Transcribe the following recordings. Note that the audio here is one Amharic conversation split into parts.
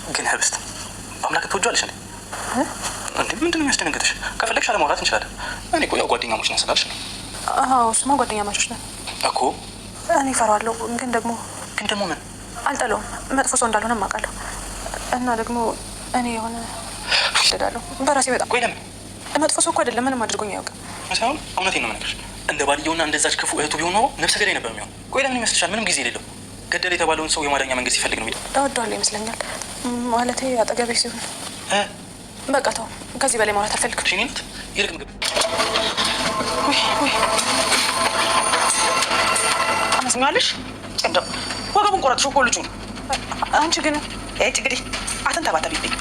ግን ህብስት አምላክ ትወጇለሽ እንዴ? ምንድን ነው የሚያስደነግጥሽ? ከፈለግሽ አለማውራት እንችላለን። እኔ እኮ ያው ጓደኛሞች ነን ስላልሽ ነው። አዎ እሱማ ጓደኛማቾች ነን እኮ። እኔ እፈራዋለሁ። ግን ደግሞ ምን አልጠለውም። መጥፎ ሰው እንዳልሆነ አውቃለሁ። እና ደግሞ እኔ የሆነ እወዳለሁ በራሴ በጣም። ቆይ ለምን? መጥፎ ሰው እኮ አይደለም፣ ምንም አድርጎኝ አያውቅም። ሳይሆን እውነቴን ነው የምነግርሽ። እንደ ባልየውና እንደዛች ክፉ እህቱ ቢሆን ኖሮ ነፍሰ ገዳይ ነበር የሚሆን። ቆይ ለምን ይመስልሻል? ምንም ጊዜ የሌለው ገደለ የተባለውን ሰው የማዳኛ መንገድ ሲፈልግ ነው የሚለው። እወደዋለሁ ይመስለኛል። ማለቴ አጠገቤ ሲሆን። በቃ ተው፣ ከዚህ በላይ ማውራት አልፈልግም። እሺ ኔት ይልቅ ምግብ አመስኛለሽ። እንደው ወገቡን ቆረጥሽ እኮ ልጁን። አንቺ ግን እንግዲህ አትንተባተቢብኝ።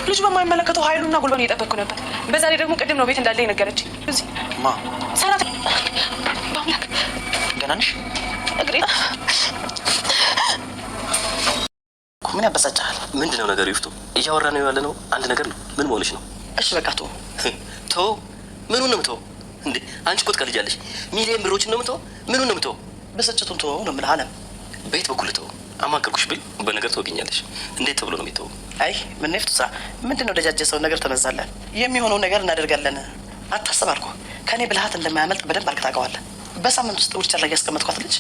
ልጁ በማይመለከተው ኃይሉና ጉልበን እየጠበቅኩ ነበር። በዛ ላይ ደግሞ ቅድም ነው ቤት እንዳለ የነገረች። እዚህ ማ ሰራት በአምላክ ደህና ነሽ? እግሬ ምን ያበሳጫል? ምንድነው ነገሩ? ይፍቱ እያወራ ነው ያለ ነው። አንድ ነገር ነው። ምን ሆነሽ ነው? እሺ በቃ ቶ ምኑን ነው የምትወው እንዴ? አንቺ እኮ ትቀልጃለሽ። ሚሊዮን ብሮችን ነው የምትወው? ምኑን ነው የምትወው? ብስጭቱን ተወው ነው የምልህ። አለም ቤት በኩል ተወው። አማከርኩሽ ብል በነገር ትወግኛለሽ። እንዴት ተብሎ ነው የሚተወው? አይ ምን ይፍቱ ሳ ምንድነው ደጃጀ ሰው ነገር ተመዛለን። የሚሆነው ነገር እናደርጋለን። አታስብ አልኩህ። ከኔ ብልሃት እንደማያመልጥ በደንብ አድርገህ ታውቀዋለህ። በሳምንት ውስጥ ዊልቸር ላይ ያስቀመጥኳት ልጅ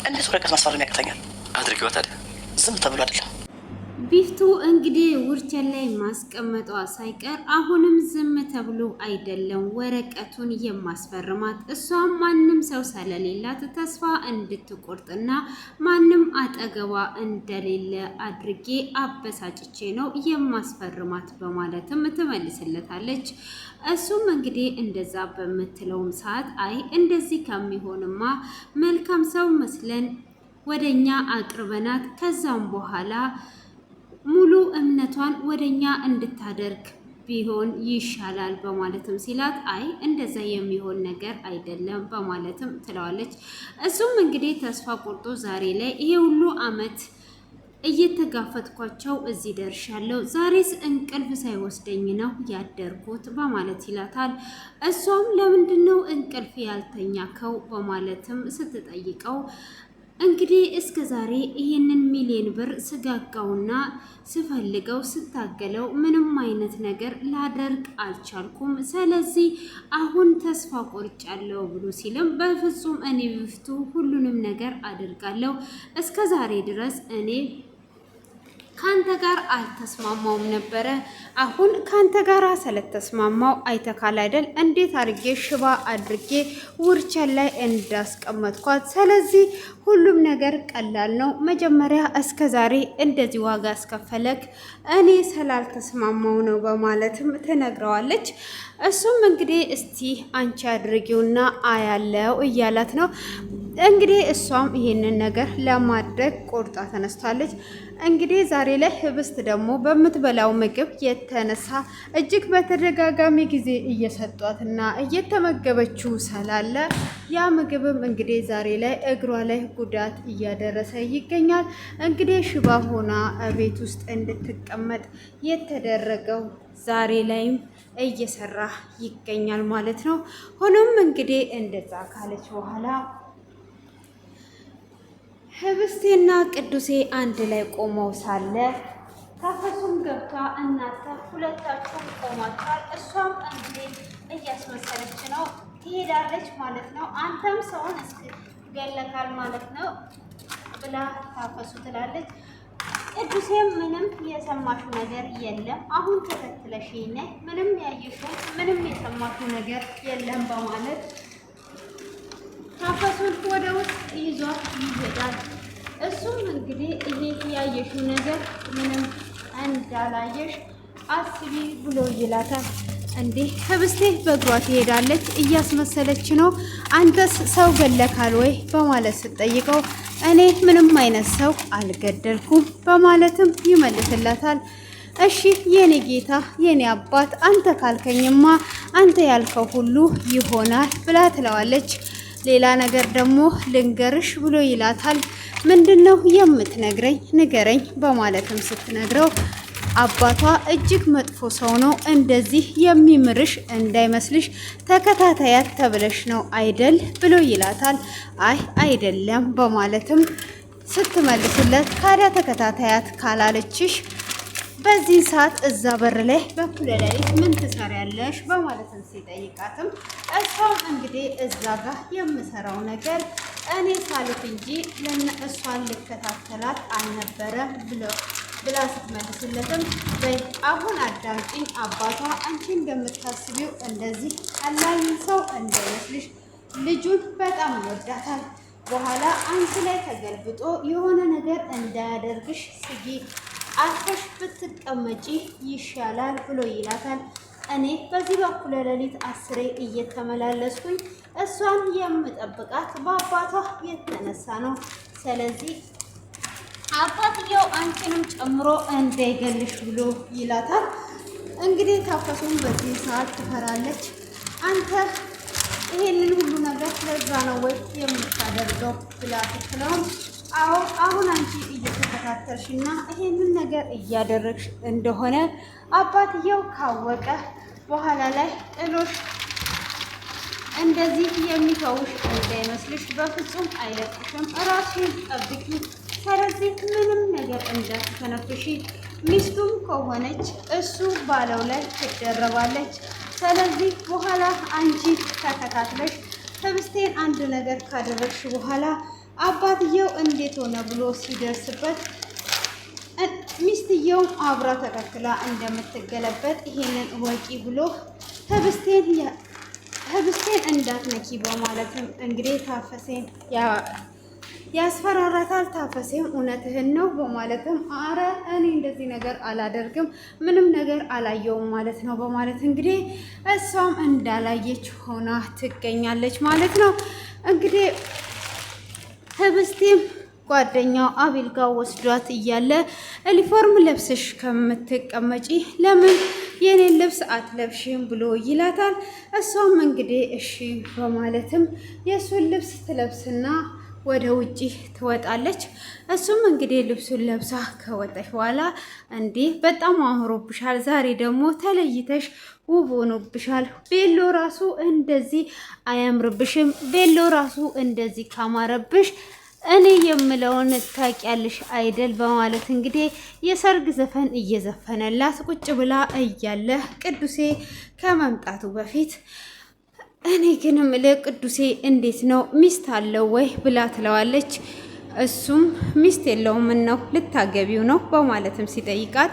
እንዴት ወረቀት ማስፈረም ያቅተኛል? አድርጊዋ ታዲያ። ዝም ተብሎ አይደለም። ቢፍቱ እንግዲህ ውርቸን ላይ ማስቀመጧ ሳይቀር አሁንም ዝም ተብሎ አይደለም ወረቀቱን የማስፈርማት። እሷም ማንም ሰው ስለሌላት ተስፋ እንድትቆርጥና ማንም አጠገቧ እንደሌለ አድርጌ አበሳጭቼ ነው የማስፈርማት በማለትም ትመልስለታለች። እሱም እንግዲህ እንደዛ በምትለውም ሰዓት አይ እንደዚህ ከሚሆንማ መልካም ሰው መስለን ወደኛ አቅርበናት ከዛም በኋላ ሙሉ እምነቷን ወደኛ እንድታደርግ ቢሆን ይሻላል በማለትም ሲላት አይ እንደዛ የሚሆን ነገር አይደለም በማለትም ትለዋለች። እሱም እንግዲህ ተስፋ ቆርጦ ዛሬ ላይ ይሄ ሁሉ አመት እየተጋፈጥኳቸው እዚህ ደርሻለሁ፣ ዛሬስ እንቅልፍ ሳይወስደኝ ነው ያደርኩት በማለት ይላታል። እሷም ለምንድነው እንቅልፍ ያልተኛከው በማለትም ስትጠይቀው እንግዲህ እስከ ዛሬ ይሄንን ሚሊዮን ብር ስጋጋውና ስፈልገው ስታገለው ምንም አይነት ነገር ላደርግ አልቻልኩም። ስለዚህ አሁን ተስፋ ቆርጫለሁ ብሎ ሲልም በፍጹም እኔ ቢፍቱ ሁሉንም ነገር አድርጋለሁ። እስከ ዛሬ ድረስ እኔ ካንተ ጋር አልተስማማውም ነበረ። አሁን ካንተ ጋር ስለተስማማው አይተካል አይደል? እንዴት አድርጌ ሽባ አድርጌ ውርቸን ላይ እንዳስቀመጥኳት። ስለዚህ ሁሉም ነገር ቀላል ነው። መጀመሪያ እስከ ዛሬ እንደዚህ ዋጋ አስከፈለክ እኔ ስላልተስማማው ነው በማለትም ትነግረዋለች። እሱም እንግዲህ እስቲ አንቺ አድርጊውና አያለው እያላት ነው። እንግዲህ እሷም ይሄንን ነገር ለማድረግ ቆርጣ ተነስታለች። እንግዲህ ዛሬ ላይ ህብስት ደግሞ በምትበላው ምግብ የተነሳ እጅግ በተደጋጋሚ ጊዜ እየሰጧትና እየተመገበችው ስላለ ያ ምግብም እንግዲህ ዛሬ ላይ እግሯ ላይ ጉዳት እያደረሰ ይገኛል። እንግዲህ ሽባ ሆና ቤት ውስጥ እንድትቀመጥ የተደረገው ዛሬ ላይም እየሰራ ይገኛል ማለት ነው። ሆኖም እንግዲህ እንደዛ ካለች በኋላ ህብስቴና ቅዱሴ አንድ ላይ ቆመው ሳለ ታፈሱም ገብታ እናንተ ሁለታችሁም ቆማችኋል፣ እሷም እንግዲህ እያስመሰለች ነው ትሄዳለች ማለት ነው። አንተም ሰውን እስክገለካል ማለት ነው ብላ ታፈሱ ትላለች። ቅዱሴም ምንም የሰማሹ ነገር የለም፣ አሁን ተከትለሽ ነይ፣ ምንም ያየሽው ምንም የሰማሹ ነገር የለም በማለት ታፈሱን ወደ ውስጥ ይዟት ይሄዳል። እሱም እንግዲህ ይሄ ያየሽው ነገር ምንም እንዳላየሽ አስቢ ብሎ ይላታል። እንዴ ህብስቴ በእግሯ ትሄዳለች፣ እያስመሰለች ነው። አንተስ ሰው ገለካል ወይ በማለት ስትጠይቀው እኔ ምንም አይነት ሰው አልገደልኩም በማለትም ይመልስላታል። እሺ የኔ ጌታ የኔ አባት አንተ ካልከኝማ አንተ ያልከው ሁሉ ይሆናል ብላ ትለዋለች። ሌላ ነገር ደግሞ ልንገርሽ ብሎ ይላታል። ምንድነው የምትነግረኝ? ንገረኝ በማለትም ስትነግረው አባቷ እጅግ መጥፎ ሰው ነው፣ እንደዚህ የሚምርሽ እንዳይመስልሽ ተከታታያት ተብለሽ ነው አይደል ብሎ ይላታል። አይ አይደለም በማለትም ስትመልስለት ታዲያ ተከታታያት ካላለችሽ በዚህ ሰዓት እዛ በር ላይ በኩለ ሌሊት ምን ትሰሪያለሽ በማለትም ሲጠይቃትም እሷም እንግዲህ እዛ ጋር የምሰራው ነገር እኔ ሳልፍ እንጂ እሷን ልከታተላት አልነበረም ብላ ስትመልስለትም በይ አሁን አዳምጪኝ፣ አባቷ አንቺ እንደምታስቢው እንደዚህ ቀላል ሰው እንዳይመስልሽ፣ ልጁን በጣም ይወዳታል። በኋላ አንቺ ላይ ተገልብጦ የሆነ ነገር እንዳያደርግሽ ስጊ፣ አርፈሽ ብትቀመጪ ይሻላል ብሎ ይላታል። እኔ በዚህ በኩለ ሌሊት 10 እየተመላለስኩኝ እሷን የምጠብቃት በአባቷ የተነሳ ነው። ስለዚህ አባትየው አንቺንም ጨምሮ እንዳይገልሽ ብሎ ይላታል። እንግዲህ ታፈሱም በዚህ ሰዓት ትፈራለች። አንተ ይሄንን ሁሉ ነገር ለዛ ነው ወይ የምታደርገው ብላ ትለውም አዎ አሁን አንቺ እየተከታተልሽና ይሄንን ነገር እያደረግሽ እንደሆነ አባትየው ካወቀ በኋላ ላይ ጥሎሽ እንደዚህ የሚተውሽ እንዳይመስልሽ፣ በፍጹም አይለቅሽም። ራስሽን ጠብቂ። ስለዚህ ምንም ነገር እንዳትተነፍሺ። ሚስቱም ከሆነች እሱ ባለው ላይ ትደረባለች። ስለዚህ በኋላ አንቺ ተከታትለሽ ህብስቴን አንድ ነገር ካደረግሽ በኋላ አባትየው እንዴት ሆነ ብሎ ሲደርስበት ሚስትየውም አብራ ተከትላ እንደምትገለበጥ ይሄንን ወቂ ብሎ ህብስቴን እንዳትነኪ በማለትም እንግዲህ ታፈሴን ያስፈራራታል። ታፈሴም እውነትህን ነው በማለትም አረ እኔ እንደዚህ ነገር አላደርግም፣ ምንም ነገር አላየውም ማለት ነው በማለት እንግዲህ እሷም እንዳላየች ሆና ትገኛለች ማለት ነው። እንግዲህ ህብስቴም ጓደኛው አቤል ጋር ወስዷት እያለ ዩኒፎርም ለብሰሽ ከምትቀመጪ ለምን የኔን ልብስ አትለብሽም ብሎ ይላታል። እሷም እንግዲህ እሺ በማለትም የእሱን ልብስ ትለብስና ወደ ውጪ ትወጣለች። እሱም እንግዲህ ልብሱን ለብሳ ከወጣች በኋላ እንዲህ በጣም አምሮብሻል፣ ዛሬ ደግሞ ተለይተሽ ውብ ሆኖብሻል፣ ቤሎ ራሱ እንደዚህ አያምርብሽም፣ ቤሎ ራሱ እንደዚህ ካማረብሽ እኔ የምለውን ታውቂያለሽ አይደል በማለት እንግዲህ የሰርግ ዘፈን እየዘፈነላት ቁጭ ብላ እያለ ቅዱሴ ከመምጣቱ በፊት እኔ ግን ምልህ ቅዱሴ እንዴት ነው ሚስት አለው ወይ ብላ ትለዋለች። እሱም ሚስት የለውም ነው ልታገቢው ነው በማለትም ሲጠይቃት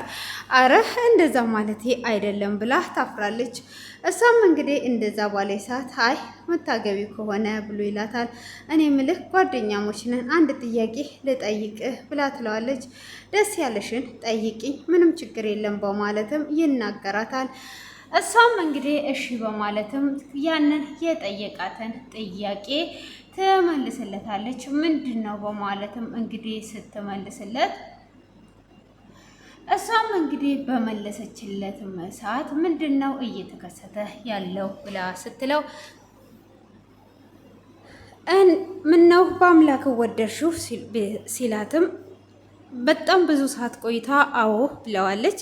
አረ እንደዛ ማለቴ አይደለም ብላ ታፍራለች። እሷም እንግዲህ እንደዛ ባለ ሰዓት አይ መታገቢው ከሆነ ብሎ ይላታል። እኔ ምልህ ጓደኛሞች ነን፣ አንድ ጥያቄ ልጠይቅህ ብላ ትለዋለች። ደስ ያለሽን ጠይቂኝ፣ ምንም ችግር የለም በማለትም ይናገራታል። እሷም እንግዲህ እሺ በማለትም ያንን የጠየቃትን ጥያቄ ትመልስለታለች። ምንድን ነው በማለትም እንግዲህ ስትመልስለት እሷም እንግዲህ በመለሰችለትም ሰዓት ምንድን ነው እየተከሰተ ያለው ብላ ስትለው ምን ነው በአምላክ ወደድሽው ሲላትም በጣም ብዙ ሰዓት ቆይታ አዎ ብለዋለች።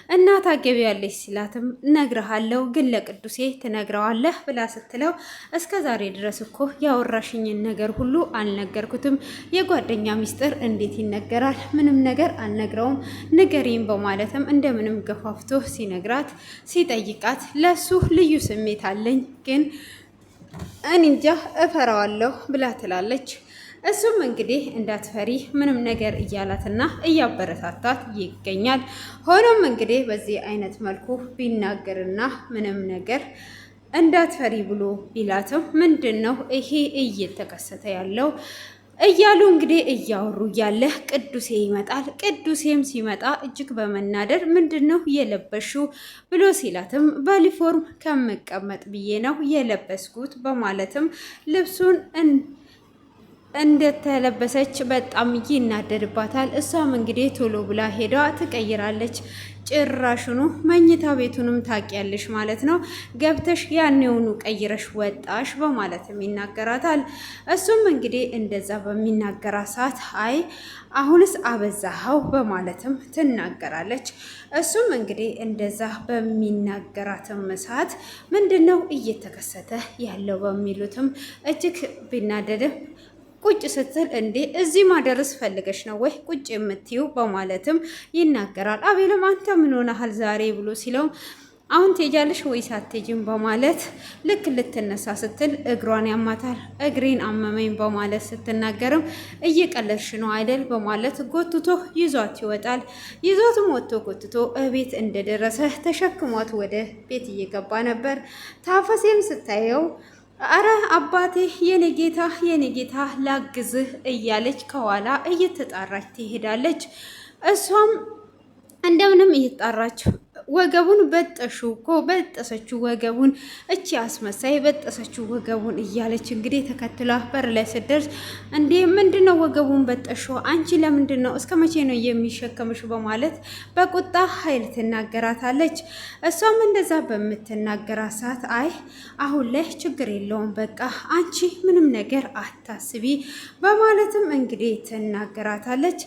እና ታገቢያለሽ ሲላትም እነግርሃለሁ ግን ለቅዱሴ ትነግረዋለህ ብላ ስትለው እስከ ዛሬ ድረስ እኮ ያወራሽኝን ነገር ሁሉ አልነገርኩትም። የጓደኛ ሚስጥር እንዴት ይነገራል? ምንም ነገር አልነግረውም፣ ንገሪም በማለትም እንደምንም ገፋፍቶ ሲጠይቃት ለሱ ልዩ ስሜት አለኝ ግን እኔ እንጃ እፈራዋለሁ ብላ ትላለች። እሱም እንግዲህ እንዳትፈሪ ምንም ነገር እያላትና እያበረታታት ይገኛል። ሆኖም እንግዲህ በዚህ አይነት መልኩ ቢናገርና ምንም ነገር እንዳትፈሪ ብሎ ቢላትም ምንድን ነው ይሄ እየተከሰተ ያለው እያሉ እንግዲህ እያወሩ እያለ ቅዱሴ ይመጣል። ቅዱሴም ሲመጣ እጅግ በመናደር ምንድን ነው የለበሽው ብሎ ሲላትም በዩኒፎርም ከምቀመጥ ብዬ ነው የለበስኩት በማለትም ልብሱን እንደተለበሰች በጣም ይናደድባታል። እሷም እንግዲህ ቶሎ ብላ ሄዳ ትቀይራለች። ጭራሹኑ መኝታ ቤቱንም ታውቂያለሽ ማለት ነው፣ ገብተሽ ያኔውኑ ቀይረሽ ወጣሽ በማለትም ይናገራታል። እሱም እንግዲህ እንደዛ በሚናገራት ሰዓት አይ አሁንስ አበዛኸው በማለትም ትናገራለች። እሱም እንግዲህ እንደዛ በሚናገራትም ሰዓት ምንድን ነው እየተከሰተ ያለው በሚሉትም እጅግ ቢናደድም ቁጭ ስትል እንዴ እዚህ ማደረስ ፈልገሽ ነው ወይ ቁጭ የምትይው በማለትም ይናገራል። አቤልም አንተ ምን ሆነሃል ዛሬ ብሎ ሲለው አሁን ትሄጃለሽ ወይስ አትሄጂም በማለት ልክ ልትነሳ ስትል እግሯን ያማታል። እግሬን አመመኝ በማለት ስትናገርም እየቀለድሽ ነው አይደል በማለት ጎትቶ ይዟት ይወጣል። ይዟትም ወጥቶ ጎትቶ እቤት እንደደረሰ ተሸክሟት ወደ ቤት እየገባ ነበር። ታፈሴም ስታየው አረ አባቴ የኔ ጌታ ላግዝህ እያለች ከኋላ እየተጣራች ትሄዳለች። እሷም እንደምንም እየተጣራች ወገቡን በጠሰችው ወገቡን እቺ አስመሳይ በጠሰችው ወገቡን እያለች እንግዲህ ተከትላ በር ላይ ስትደርስ እንዴ ምንድነው ወገቡን በጠሽው አንቺ ለምንድነው እስከ መቼ ነው የሚሸከምሽ በማለት በቁጣ ኃይል ትናገራታለች። እሷም እንደዛ በምትናገራት ሰዓት አይ አሁን ላይ ችግር የለውም በቃ አንቺ ምንም ነገር አታስቢ በማለትም እንግዲህ ትናገራታለች።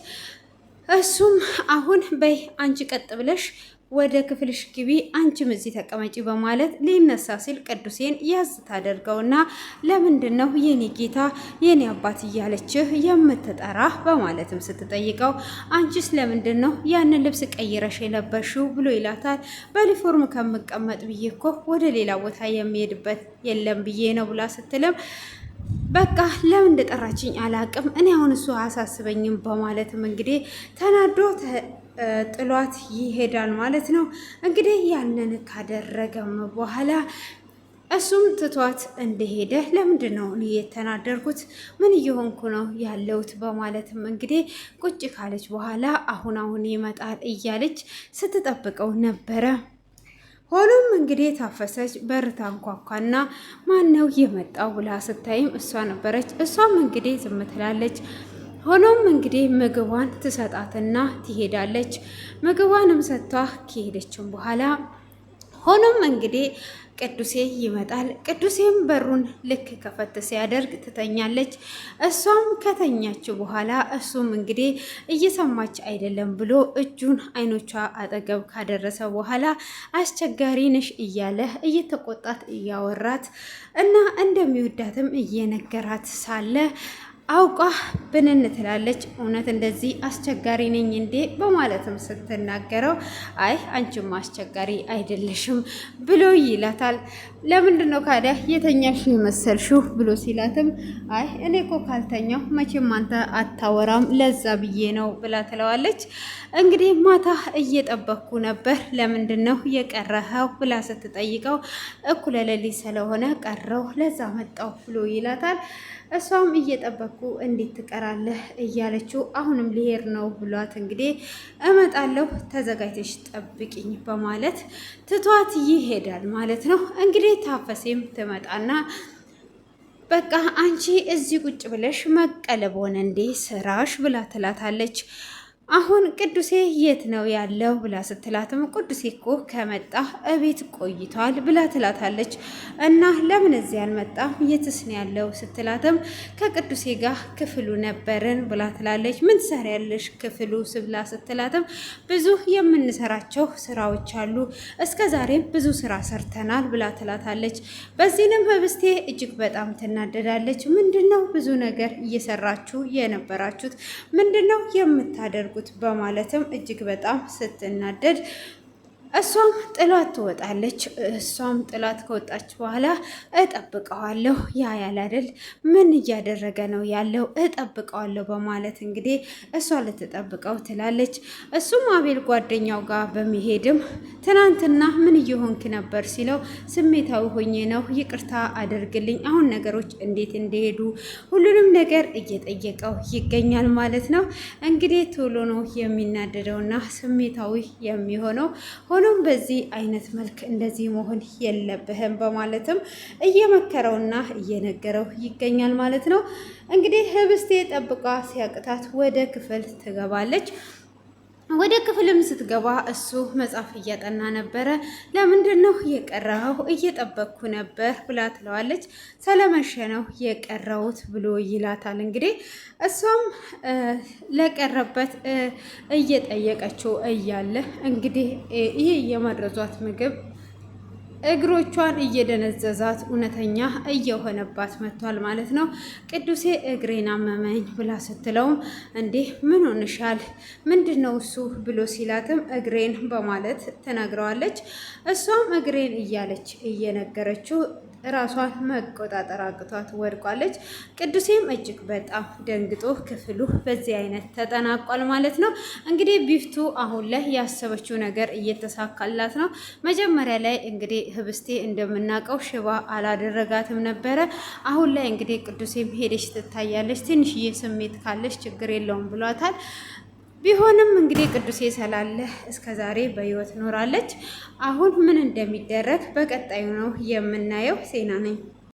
እሱም አሁን በይ አንቺ ቀጥ ብለሽ ወደ ክፍልሽ ግቢ አንቺም እዚህ ተቀመጪ በማለት ሊነሳ ሲል ቅዱሴን ያዝ ታደርገውና ለምንድን ነው የኔ ጌታ የኔ አባት እያለችህ የምትጠራ በማለትም ስትጠይቀው አንቺስ ለምንድን ነው ያንን ልብስ ቀይረሽ የለበሽው ብሎ ይላታል። በዩኒፎርም ከምቀመጥ ብዬ እኮ ወደ ሌላ ቦታ የሚሄድበት የለም ብዬ ነው ብላ ስትልም በቃ ለምን እንደጠራችኝ አላቅም እኔ አሁን እሱ አያሳስበኝም በማለትም እንግዲህ ተናዶ ጥሏት ይሄዳል ማለት ነው። እንግዲህ ያንን ካደረገም በኋላ እሱም ትቷት እንደሄደ ለምንድን ነው እኔ የተናደርኩት ምን እየሆንኩ ነው ያለሁት በማለትም እንግዲህ ቁጭ ካለች በኋላ አሁን ይመጣል እያለች ስትጠብቀው ነበረ። ሆኖም እንግዲህ ታፈሰች በር ታንኳኳና ማነው የመጣው ብላ ስታይም እሷ ነበረች። እሷም እንግዲህ ዝም ትላለች። ሆኖም እንግዲህ ምግቧን ትሰጣትና ትሄዳለች። ምግቧንም ሰጥቷ ከሄደችም በኋላ ሆኖም እንግዲህ ቅዱሴ ይመጣል። ቅዱሴም በሩን ልክ ከፈት ሲያደርግ ትተኛለች። እሷም ከተኛች በኋላ እሱም እንግዲህ እየሰማች አይደለም ብሎ እጁን አይኖቿ አጠገብ ካደረሰ በኋላ አስቸጋሪ ነሽ እያለ እየተቆጣት እያወራት እና እንደሚወዳትም እየነገራት ሳለ አውቃ ብንን ትላለች። እውነት እንደዚህ አስቸጋሪ ነኝ እንዴ በማለትም ስትናገረው አይ አንቺም አስቸጋሪ አይደለሽም ብሎ ይላታል። ለምንድን ነው ካዲያ የተኛሽ የመሰልሽው ብሎ ሲላትም አይ እኔ እኮ ካልተኛው መቼም አንተ አታወራም ለዛ ብዬ ነው ብላ ትለዋለች። እንግዲህ ማታ እየጠበኩ ነበር ለምንድን ነው የቀረኸው ብላ ስትጠይቀው እኩለ ሌሊት ስለሆነ ቀረው ለዛ መጣው ብሎ ይላታል። እሷም እየጠበኩ እንዴት ትቀራለህ እያለችው አሁንም ሊሄድ ነው ብሏት እንግዲህ እመጣለሁ ተዘጋጅተሽ ጠብቂኝ በማለት ትቷት ይሄዳል ማለት ነው። እንግዲህ ታፈሴም ትመጣና በቃ አንቺ እዚህ ቁጭ ብለሽ መቀለብ ሆነ እንዴ ስራሽ ብላ ትላታለች። አሁን ቅዱሴ የት ነው ያለው ብላ ስትላትም ቅዱሴ እኮ ከመጣ እቤት ቆይቷል ብላ ትላታለች። እና ለምን እዚህ አልመጣም የትስ ነው ያለው ስትላትም ከቅዱሴ ጋር ክፍሉ ነበርን ብላ ትላለች። ምን ትሰሪያለሽ ክፍሉ ብላ ስትላትም ብዙ የምንሰራቸው ስራዎች አሉ እስከ ዛሬም ብዙ ስራ ሰርተናል ብላ ትላታለች። በዚህንም ህብስቴ እጅግ በጣም ትናደዳለች። ምንድነው ብዙ ነገር እየሰራችሁ የነበራችሁት ምንድነው የምታደርጉ በማለትም እጅግ በጣም ስትናደድ እሷም ጥላት ትወጣለች። እሷም ጥላት ከወጣች በኋላ እጠብቀዋለሁ ያያል አይደል ምን እያደረገ ነው ያለው እጠብቀዋለሁ በማለት እንግዲህ እሷ ልትጠብቀው ትላለች። እሱም አቤል ጓደኛው ጋር በመሄድም ትናንትና ምን እየሆንክ ነበር ሲለው ስሜታዊ ሆኜ ነው ይቅርታ አድርግልኝ አሁን ነገሮች እንዴት እንደሄዱ ሁሉንም ነገር እየጠየቀው ይገኛል ማለት ነው። እንግዲህ ቶሎ ነው የሚናደደውና ስሜታዊ የሚሆነው። ሆኖም በዚህ አይነት መልክ እንደዚህ መሆን የለብህም በማለትም እየመከረውና እየነገረው ይገኛል ማለት ነው። እንግዲህ ህብስቴ ጠብቃ ሲያቅታት ወደ ክፍል ትገባለች። ወደ ክፍልም ስትገባ እሱ መጽሐፍ እያጠና ነበረ። ለምንድን ነው የቀረኸው? እየጠበቅኩ ነበር ብላ ትለዋለች። ስለመሸ ነው የቀረውት ብሎ ይላታል። እንግዲህ እሷም ለቀረበት እየጠየቀችው እያለ እንግዲህ ይሄ የመረዟት ምግብ እግሮቿን እየደነዘዛት እውነተኛ እየሆነባት መጥቷል ማለት ነው። ቅዱሴ እግሬን አመመኝ ብላ ስትለውም እንዴ ምን ሆንሻል? ምንድን ነው እሱ ብሎ ሲላትም እግሬን በማለት ትነግረዋለች። እሷም እግሬን እያለች እየነገረችው ራሷን መቆጣጠር አቅቷት ወድቋለች። ቅዱሴም እጅግ በጣም ደንግጦ ክፍሉ በዚህ አይነት ተጠናቋል ማለት ነው። እንግዲህ ቢፍቱ አሁን ላይ ያሰበችው ነገር እየተሳካላት ነው። መጀመሪያ ላይ እንግዲህ ህብስቴ እንደምናውቀው ሽባ አላደረጋትም ነበረ። አሁን ላይ እንግዲህ ቅዱሴም ሄደች ትታያለች፣ ትንሽዬ ስሜት ካለች ችግር የለውም ብሏታል። ቢሆንም እንግዲህ ቅዱሴ ስላለ እስከ ዛሬ በህይወት ኖራለች። አሁን ምን እንደሚደረግ በቀጣዩ ነው የምናየው። ዜና ነኝ።